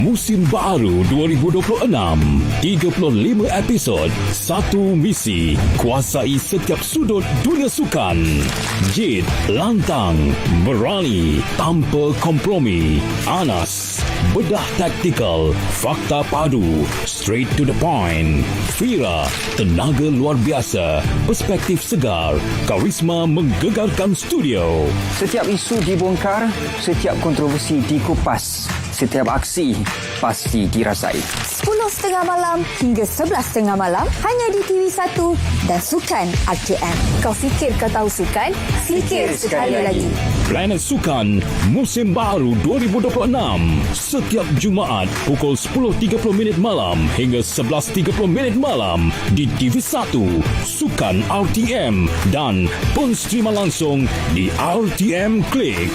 Musim baru 2026, 35 episod, satu misi, kuasai setiap sudut dunia sukan. Jid, lantang, berani, tanpa kompromi. Anas, bedah taktikal, fakta padu, straight to the point. Fira, tenaga luar biasa, perspektif segar, karisma menggegarkan studio. Setiap isu dibongkar, setiap kontroversi dikupas, setiap aksi pasti dirasai. 10.30 malam hingga 11.30 malam hanya di TV1 dan Sukan RTM. Kau fikir kau tahu sukan? Fikir sekali lagi. Planet Sukan Musim Baru 2026 setiap Jumaat pukul 10.30 malam hingga 11.30 malam di TV1 Sukan RTM dan penstreaman langsung di RTM Click.